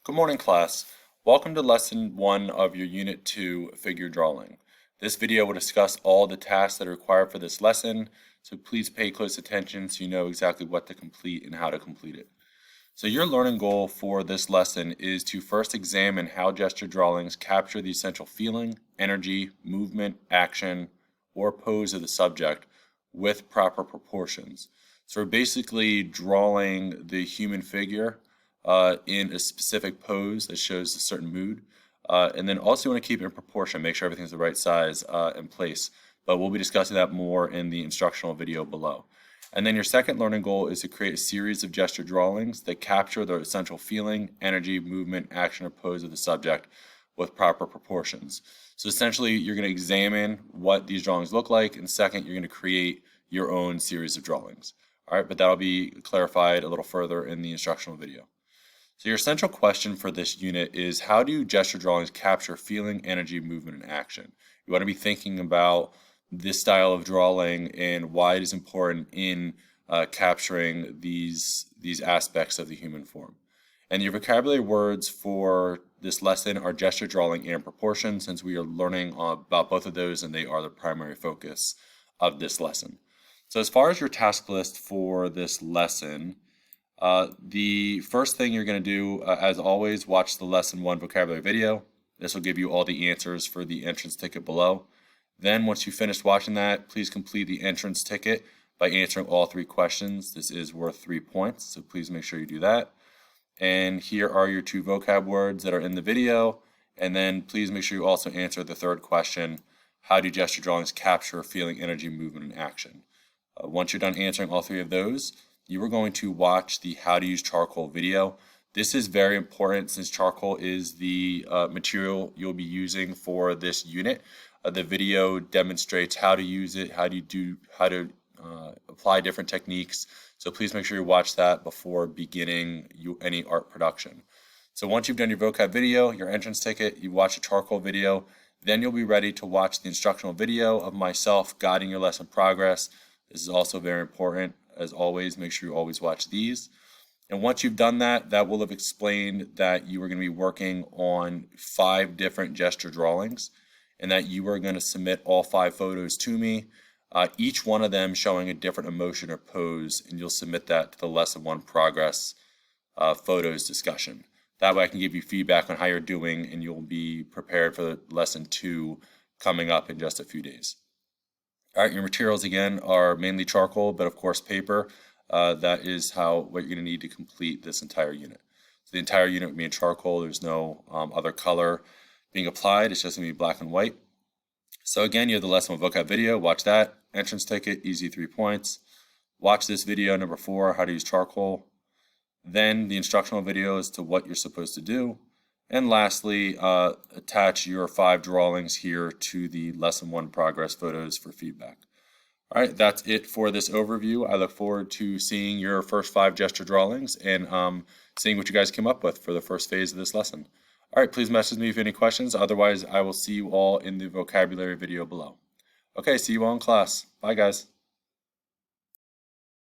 Good morning, class. Welcome to lesson 1 of your unit 2 figure drawing. This video will discuss all the tasks that are required for this lesson, so please pay close attention so you know exactly what to complete and how to complete it. So your learning goal for this lesson is to first examine how gesture drawings capture the essential feeling, energy, movement, action, or pose of the subject with proper proportions. So we're basically drawing the human figure in a specific pose that shows a certain mood. And then also want to keep it in proportion, make sure everything's the right size and place. But we'll be discussing that more in the instructional video below. And then your second learning goal is to create a series of gesture drawings that capture the essential feeling, energy, movement, action, or pose of the subject with proper proportions. So essentially, you're going to examine what these drawings look like, and second, you're going to create your own series of drawings. All right, but that'll be clarified a little further in the instructional video. So your central question for this unit is, how do gesture drawings capture feeling, energy, movement, and action? You want to be thinking about this style of drawing and why it is important in capturing these aspects of the human form. And your vocabulary words for this lesson are gesture drawing and proportion, since we are learning about both of those and they are the primary focus of this lesson. So as far as your task list for this lesson, the first thing you're going to do, as always, watch the lesson 1 vocabulary video. This will give you all the answers for the entrance ticket below. Then once you finish watching that, please complete the entrance ticket by answering all 3 questions. This is worth 3 points, so please make sure you do that. And here are your 2 vocab words that are in the video. And then please make sure you also answer the 3rd question: how do gesture drawings capture feeling, energy, movement, and action? Once you're done answering all 3 of those, you are going to watch the how to use charcoal video. This is very important since charcoal is the material you'll be using for this unit. The video demonstrates how to use it, how to apply different techniques. So please make sure you watch that before beginning any art production. So once you've done your vocab video, your entrance ticket, you watch the charcoal video, then you'll be ready to watch the instructional video of myself guiding your lesson progress. This is also very important. As always, make sure you always watch these. And once you've done that, that will have explained that you are going to be working on 5 different gesture drawings and that you are going to submit all 5 photos to me, each one of them showing a different emotion or pose, and you'll submit that to the lesson 1 progress photos discussion. That way I can give you feedback on how you're doing and you'll be prepared for lesson 2 coming up in just a few days. All right, your materials again are mainly charcoal, but of course paper. That is what you're going to need to complete this entire unit. So the entire unit will be in charcoal. There's no other color being applied. It's just going to be black and white. So again, you have the lesson 1 vocab video. Watch that. Entrance ticket, easy 3 points. Watch this video number 4, how to use charcoal. Then the instructional video as to what you're supposed to do. And lastly, attach your 5 drawings here to the lesson 1 progress photos for feedback. All right, that's it for this overview. I look forward to seeing your first 5 gesture drawings and seeing what you guys came up with for the first phase of this lesson. All right, please message me if you have any questions. Otherwise, I will see you all in the vocabulary video below. Okay, see you all in class. Bye, guys.